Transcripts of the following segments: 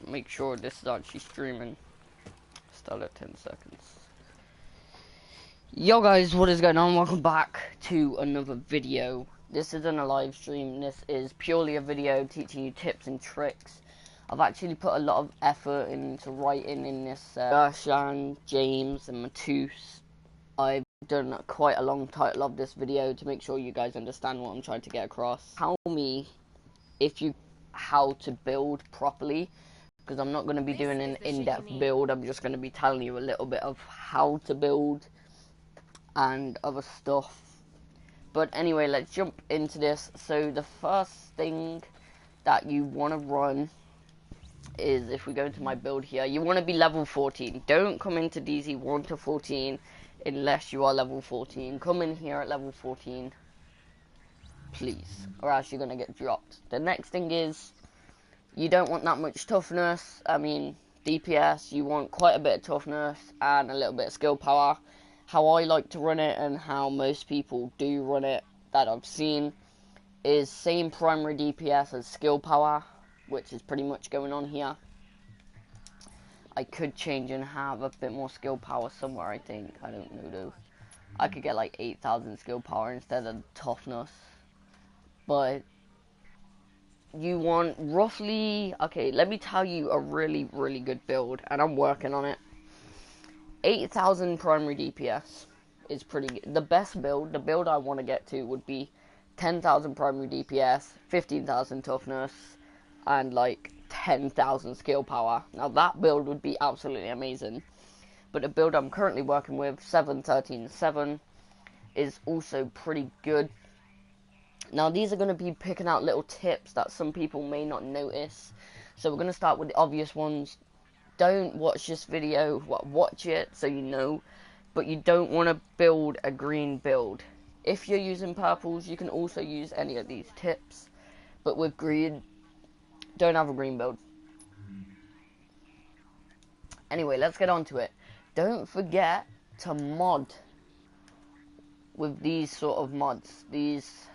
make sure this is actually streaming. Start at 10 seconds. Yo guys, what is going on? Welcome back to another video. This isn't a live stream, this is purely a video teaching you tips and tricks. I've actually put a lot of effort into writing in this Gershan, James and Matus. I've done quite a long title of this video to make sure you guys understand what I'm trying to get across. Tell me how to build properly, because I'm not going to be doing an in-depth build. I'm just going to be telling you a little bit of how to build and other stuff. But anyway, let's jump into this. So the first thing that you want to run is, if we go into my build here, you want to be level 14. Don't come into DZ 1 to 14 unless you are level 14. Come in here at level 14, please, or else you're going to get dropped. The next thing is, you don't want that much toughness. I mean, DPS, you want quite a bit of toughness and a little bit of skill power. How I like to run it and how most people do run it that I've seen is same primary DPS as skill power, which is pretty much going on here. I could change and have a bit more skill power somewhere, I think. I don't know though. I could get like 8,000 skill power instead of toughness. But you want roughly, okay, let me tell you a really good build, and I'm working on it. 8,000 primary DPS is pretty good. The best build, the build I want to get to would be 10,000 primary DPS, 15,000 toughness, and like 10,000 skill power. Now that build would be absolutely amazing. But the build I'm currently working with, 7, 13, 7, is also pretty good. Now these are going to be picking out little tips that some people may not notice. So we're going to start with the obvious ones. Don't watch this video, watch it so you know, but you don't want to build a green build. If you're using purples, you can also use any of these tips, but with green, don't have a green build. Anyway, let's get on to it. Don't forget to mod with these sort of mods, these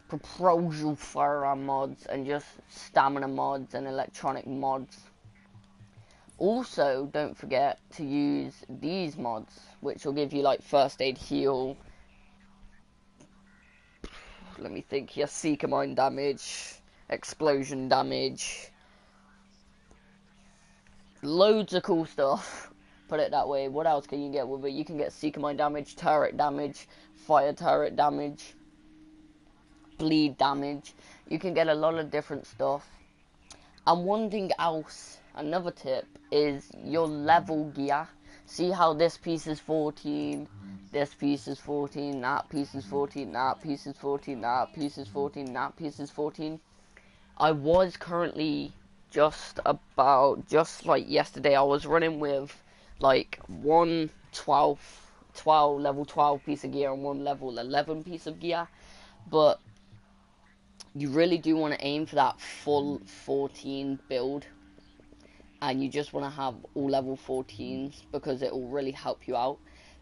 proposal firearm mods and just stamina mods and electronic mods. Also, don't forget to use these mods, which will give you like first aid heal. Let me think here. Seeker mine damage, explosion damage, loads of cool stuff. Put it that way. What else can you get with it? You can get seeker mine damage, turret damage, fire turret damage, bleed damage. You can get a lot of different stuff. And one thing else, another tip, is your level gear. See how this piece is 14, this piece is 14, that piece is 14, that piece is 14, that piece is 14, that piece is 14. I was currently just like yesterday, I was running with like one level 12 piece of gear and one level 11 piece of gear. But you really do want to aim for that full 14 build. And you just want to have all level 14s because it will really help you out.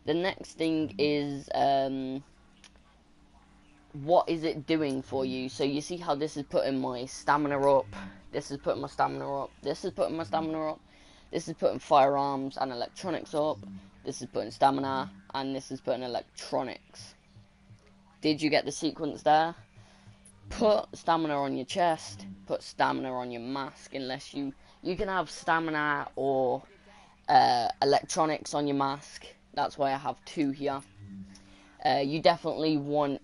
The next thing is, what is it doing for you? So you see how this is putting my stamina up, this is putting my stamina up, this is putting my stamina up, this is putting firearms and electronics up, this is putting stamina, and this is putting electronics. Did you get the sequence there? Put stamina on your chest, put stamina on your mask, unless you can have stamina or electronics on your mask. That's why I have 2 here. You definitely want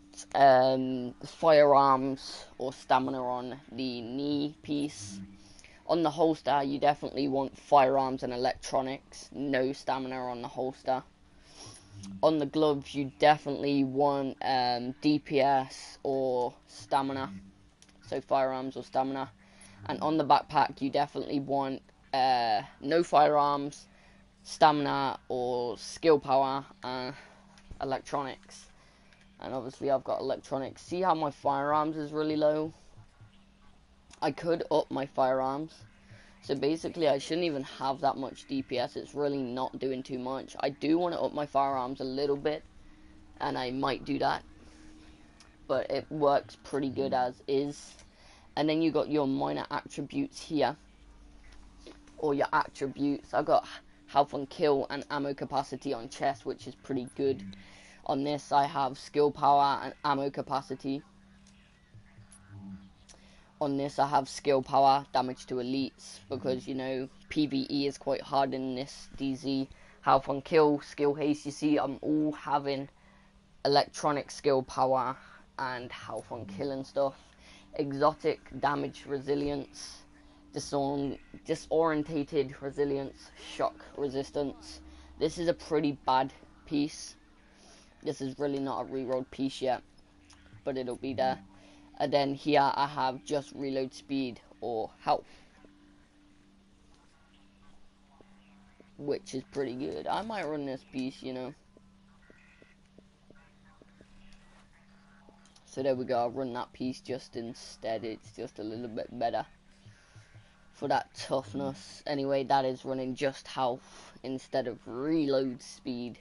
firearms or stamina on the knee piece. On the holster, you definitely want firearms and electronics, no stamina on the holster. On the gloves, you definitely want DPS or stamina, so firearms or stamina. And on the backpack, you definitely want no firearms, stamina or skill power, electronics. And obviously I've got electronics. See how my firearms is really low? I could up my firearms. So basically I shouldn't even have that much DPS. It's really not doing too much. I do want to up my firearms a little bit, and I might do that. But it works pretty good as is. And then you got your minor attributes here. or your attributes. I've got health on kill and ammo capacity on chest, which is pretty good. On this, I have skill power and ammo capacity. On this, I have skill power, damage to elites, because, you know, PvE is quite hard in this DZ. Health on kill, skill haste. You see, I'm all having electronic skill power and health on kill and stuff. Exotic, damage resilience, disorientated resilience, shock resistance. This is a pretty bad piece. This is really not a rerolled piece yet, but it'll be there. And then here I have just reload speed or health, which is pretty good. I might run this piece, you know. So there we go, I'll run that piece just instead. It's just a little bit better for that toughness. Anyway, that is running just health instead of reload speed.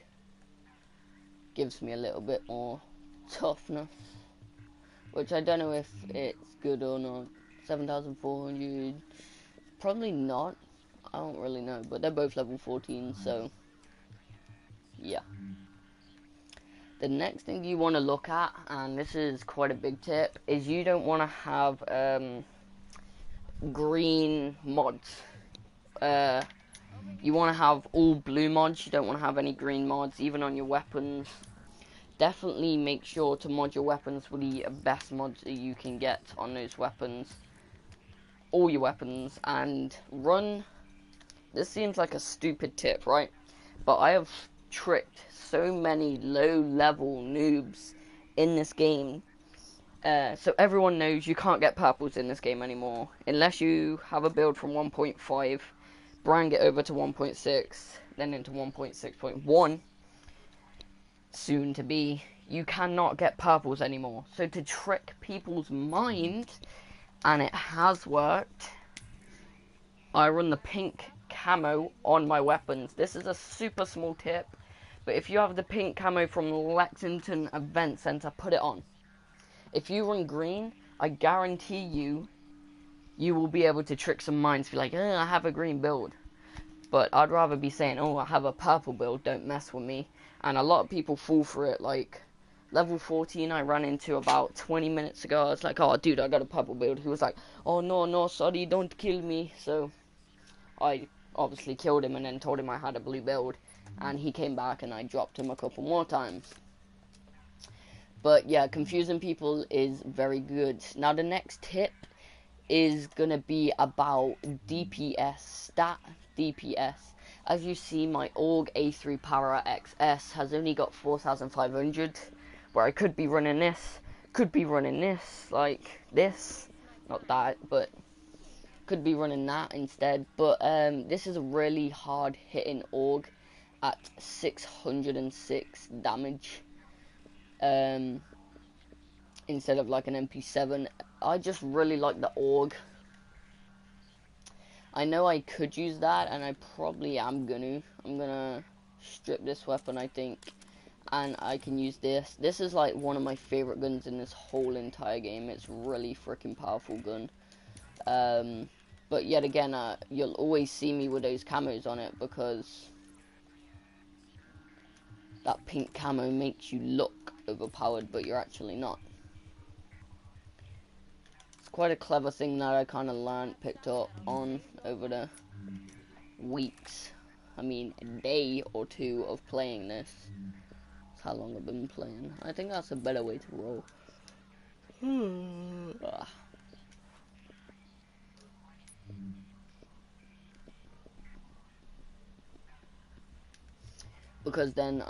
Gives me a little bit more toughness, which I don't know if it's good or not. 7,400, probably not. I don't really know, but they're both level 14, so yeah. The next thing you want to look at, and this is quite a big tip, is you don't want to have green mods. You want to have all blue mods. You don't want to have any green mods, even on your weapons. Definitely make sure to mod your weapons with the best mods that you can get on those weapons. All your weapons, and run. This seems like a stupid tip, right? But I have tricked so many low-level noobs in this game. So everyone knows you can't get purples in this game anymore. Unless you have a build from 1.5, bring it over to 1.6, then into 1.6.1. Soon to be, you cannot get purples anymore. So to trick people's mind, and it has worked, I run the pink camo on my weapons. This is a super small tip, but if you have the pink camo from Lexington Event Center, put it on. If you run green, I guarantee you will be able to trick some minds, be like, I have a green build. But I'd rather be saying, I have a purple build, don't mess with me. And a lot of people fall for it. Like, level 14 I ran into about 20 minutes ago. I was like, oh, dude, I got a purple build. He was like, oh, no, sorry, don't kill me. So I obviously killed him and then told him I had a blue build. And he came back and I dropped him a couple more times. But yeah, confusing people is very good. Now, the next tip is going to be about DPS, stat DPS. As you see, my AUG A3 Para XS has only got 4,500, where I could be running this, like this, not that, but could be running that instead. But this is a really hard hitting AUG at 606 damage, instead of like an MP7. I just really like the AUG. I know I could use that, and I probably am gonna. I'm gonna strip this weapon, I think, and I can use this. This is like one of my favorite guns in this whole entire game. It's really freaking powerful gun. But yet again, you'll always see me with those camos on it, because that pink camo makes you look overpowered, but you're actually not. Quite a clever thing that I kind of picked up on over the weeks. I mean, a day or two of playing this. That's how long I've been playing. I think that's a better way to roll. Because then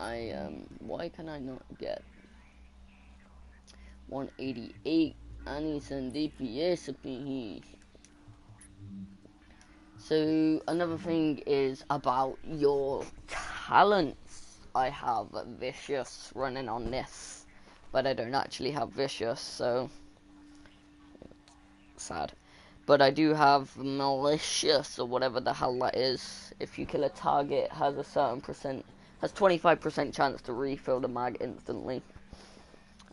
why can I not get 188? I need some DPS up in here. So another thing is about your talents. I have Vicious running on this, but I don't actually have Vicious, so sad. But I do have Malicious, or whatever the hell that is. If you kill a target, has a certain has 25% chance to refill the mag instantly,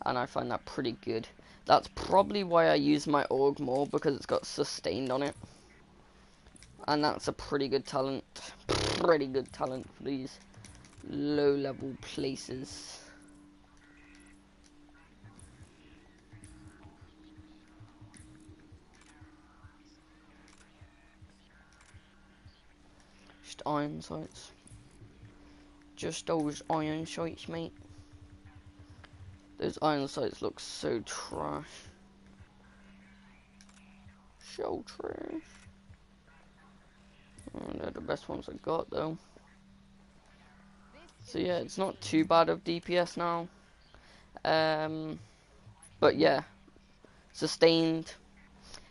and I find that pretty good. That's probably why I use my AUG more, because it's got sustained on it. And that's a pretty good talent. Pretty good talent for these low-level places. Just iron sights. Just those iron sights, mate. Those iron sights look so trash. So trash. Oh, they're the best ones I got, though. So yeah, it's not too bad of DPS now. But yeah, sustained.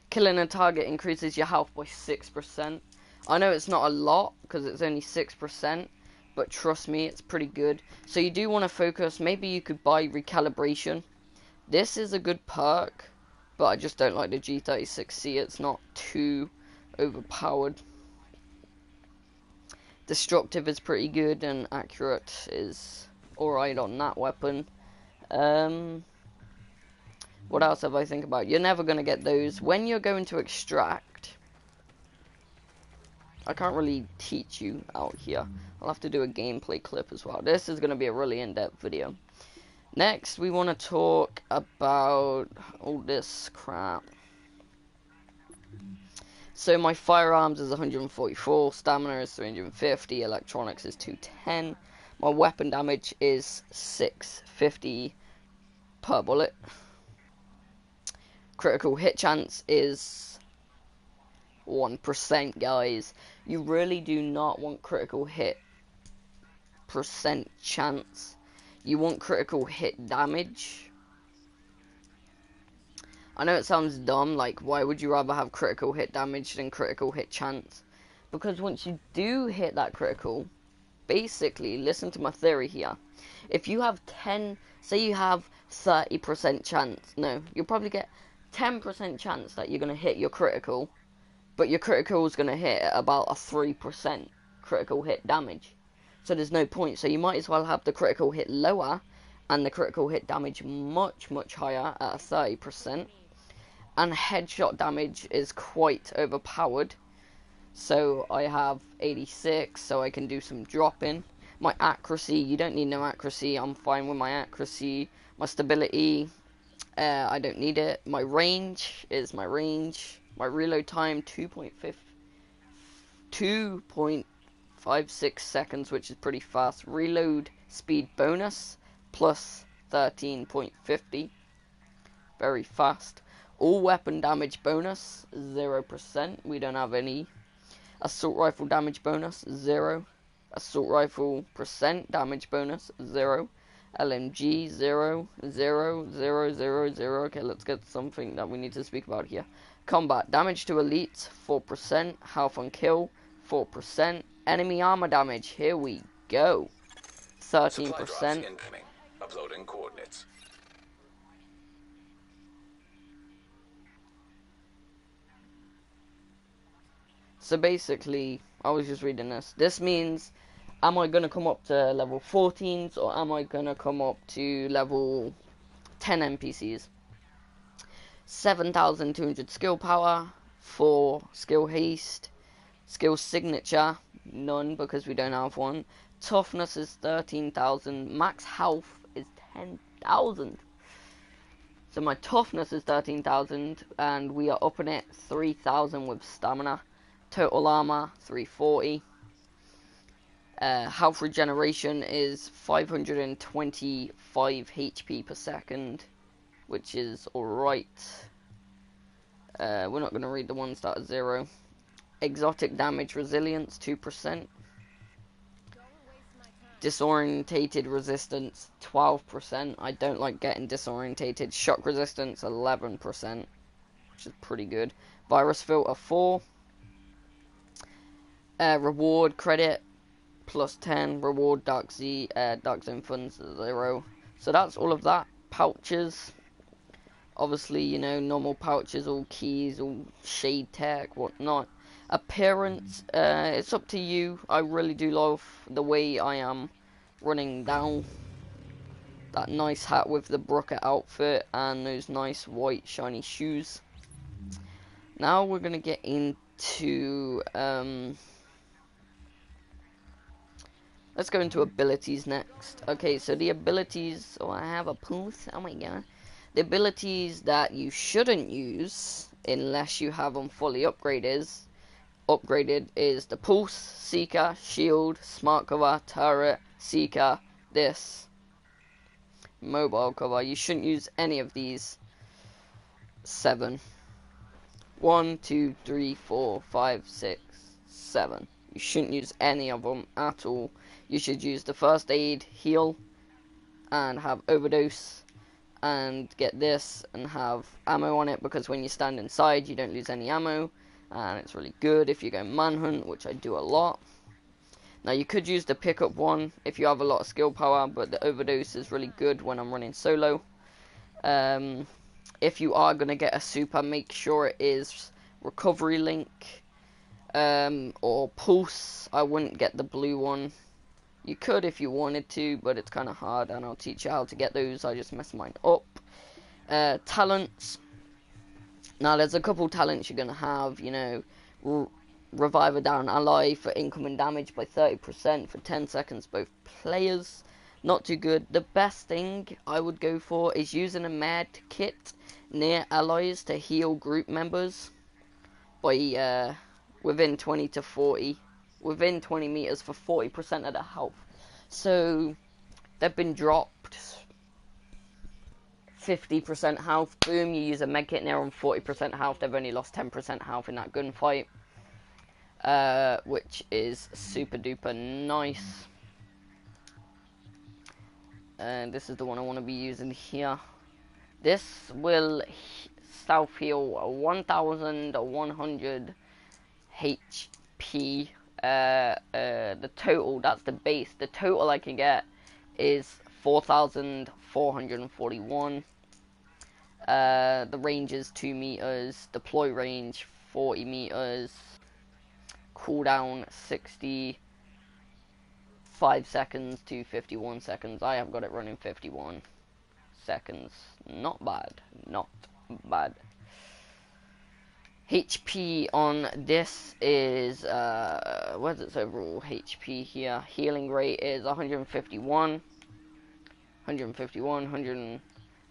Killing a target increases your health by 6%. I know it's not a lot, because it's only 6%, but trust me, it's pretty good. So you do want to focus, maybe you could buy recalibration. This is a good perk, but I just don't like the G36C, it's not too overpowered. Destructive is pretty good, and accurate is alright on that weapon. What else have I think about? You're never going to get those. When you're going to extract, I can't really teach you out here. I'll have to do a gameplay clip as well. This is going to be a really in-depth video. Next, we want to talk about all this crap. So my firearms is 144, stamina is 350, electronics is 210. My weapon damage is 650 per bullet. Critical hit chance is 1%, guys. You really do not want critical hit percent chance. You want critical hit damage. I know it sounds dumb, like why would you rather have critical hit damage than critical hit chance? Because once you do hit that critical, basically, listen to my theory here. If you have say you have 30% chance, no, you'll probably get 10% chance that you're going to hit your critical, but your critical is going to hit at about a 3% critical hit damage. So there's no point. So you might as well have the critical hit lower and the critical hit damage much, much higher at a 30%. And headshot damage is quite overpowered. So I have 86, so I can do some dropping. My accuracy, you don't need no accuracy. I'm fine with my accuracy. My stability, I don't need it. My range is my range. My reload time, 2.56 seconds, which is pretty fast. Reload speed bonus, plus 13.50. Very fast. All weapon damage bonus, 0%. We don't have any. Assault rifle damage bonus, 0. Assault rifle percent damage bonus, 0. LMG, 0, 0, 0, 0, 0. Okay, let's get something that we need to speak about here. Combat damage to elites, 4%. Health on kill, 4%. Enemy armor damage, here we go. 13%. Uploading coordinates. So basically, I was just reading this. This means, am I going to come up to level 14s or am I going to come up to level 10 NPCs? 7,200 skill power, 4 skill haste, skill signature, none because we don't have one. Toughness is 13,000, max health is 10,000. So my toughness is 13,000 and we are upping it 3,000 with stamina. Total armor 340. Health regeneration is 525 HP per second, which is alright. We're not going to read the ones that are 0. Exotic damage resilience 2%. Disorientated resistance 12%. I don't like getting disorientated. Shock resistance 11%, which is pretty good. Virus filter 4. Reward credit plus 10. Reward dark zone funds 0. So that's all of that. Pouches, obviously, you know, normal pouches, all keys, all shade tech, whatnot. Appearance, it's up to you. I really do love the way I am running down. That nice hat with the Brooker outfit and those nice white shiny shoes. Now we're gonna get into to let's go into abilities next. Okay, so the abilities. Oh, I have a pulse. Oh my god. The abilities that you shouldn't use unless you have them fully upgraded is the pulse, seeker, shield, smart cover, turret, seeker, this mobile cover. You shouldn't use any of these 7. 1, 2, 3, 4, 5, 6, 7. You shouldn't use any of them at all. You should use the first aid, heal, and have overdose, and get this and have ammo on it, because when you stand inside you don't lose any ammo, and it's really good if you go manhunt, which I do a lot. Now you could use the pickup one if you have a lot of skill power, but the overdose is really good when I'm running solo. If you are going to get a super, make sure it is recovery link or pulse. I wouldn't get the blue one. You could if you wanted to, but it's kind of hard, and I'll teach you how to get those. I just messed mine up. Talents. Now there's a couple talents you're going to have, you know, revive a down ally for incoming damage by 30% for 10 seconds both players. Not too good. The best thing I would go for is using a med kit near allies to heal group members by within 20 meters for 40% of their health. So they've been dropped 50% health. Boom, you use a med kit and they're on 40% health. They've only lost 10% health in that gunfight, which is super duper nice. And this is the one I want to be using here. This will self heal 1100 HP. The total, that's the base. The total I can get is 4441. The range is 2 meters. Deploy range 40 meters. Cooldown 65 seconds to 51 seconds. I have got it running 51 seconds. Not bad. Not bad. HP on this is where's its overall HP here? Healing rate is 151.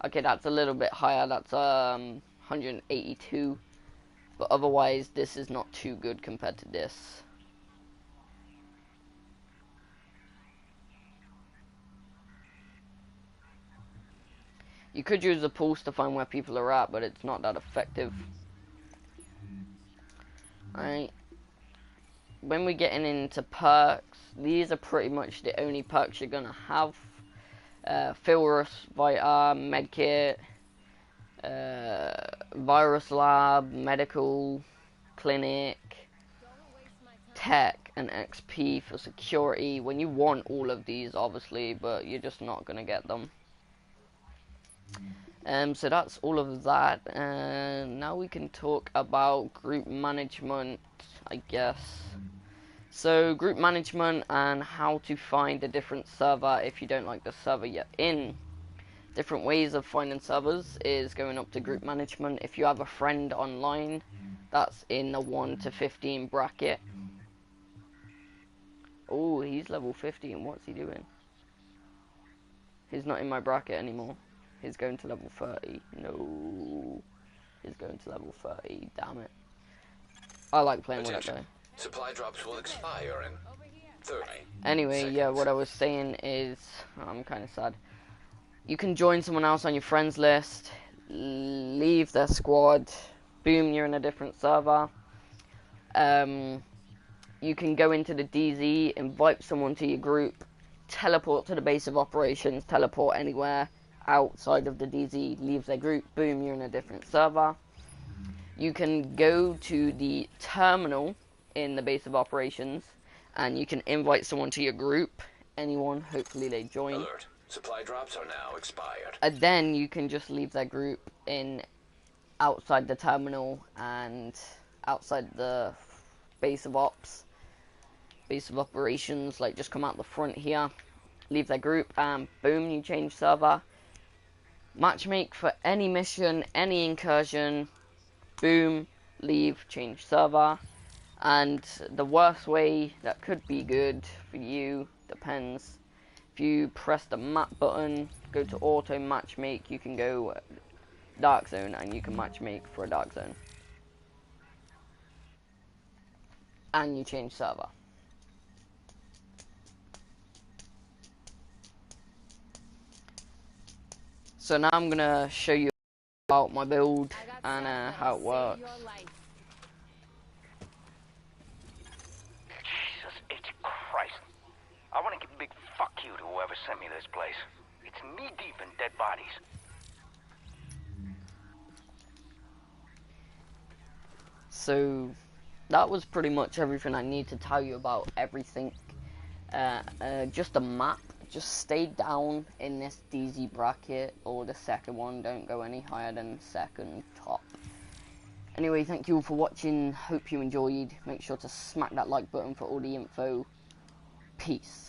Okay, that's a little bit higher. That's 182. But otherwise, this is not too good compared to this. You could use a pulse to find where people are at, but it's not that effective. Alright. When we're getting into perks, these are pretty much the only perks you're gonna have. Philrus, Vita, Medkit, Virus Lab, Medical, Clinic, Tech, and XP for security. When you want all of these, obviously, but you're just not gonna get them. So that's all of that, and now we can talk about group management, I guess. So group management and how to find a different server if you don't like the server you're in. Different ways of finding servers is going up to group management. If you have a friend online, that's in the 1 to 15 bracket. Oh, he's level 15, what's he doing? He's not in my bracket anymore. He's going to level 30. No. He's going to level 30. Damn it. I like playing with that guy. Supply drops will expire in 30 Anyway, seconds. yeah, what I was saying is, I'm kind of sad. You can join someone else on your friends list, leave their squad, boom, you're in a different server. You can go into the DZ, invite someone to your group, teleport to the base of operations, teleport anywhere outside of the DZ, leave their group, boom, you're in a different server. You can go to the terminal in the base of operations, and you can invite someone to your group, anyone, hopefully they join. Alert. Supply drops are now expired. And then you can just leave their group in outside the terminal and outside the base of operations, like just come out the front here, leave their group, and boom, you change server. Matchmake for any mission, any incursion, boom, leave, change server. And the worst way that could be good for you depends. If you press the map button, go to auto matchmake, you can go dark zone and you can matchmake for a dark zone. And you change server. So now I'm gonna show you about my build and how it works. Jesus H. Christ. I want to give a big fuck you to whoever sent me this place. It's knee deep in dead bodies. So that was pretty much everything I need to tell you about everything. Just a map. Just stay down in this DZ bracket or the second one. Don't go any higher than second top. Anyway, thank you all for watching. Hope you enjoyed. Make sure to smack that like button for all the info. Peace.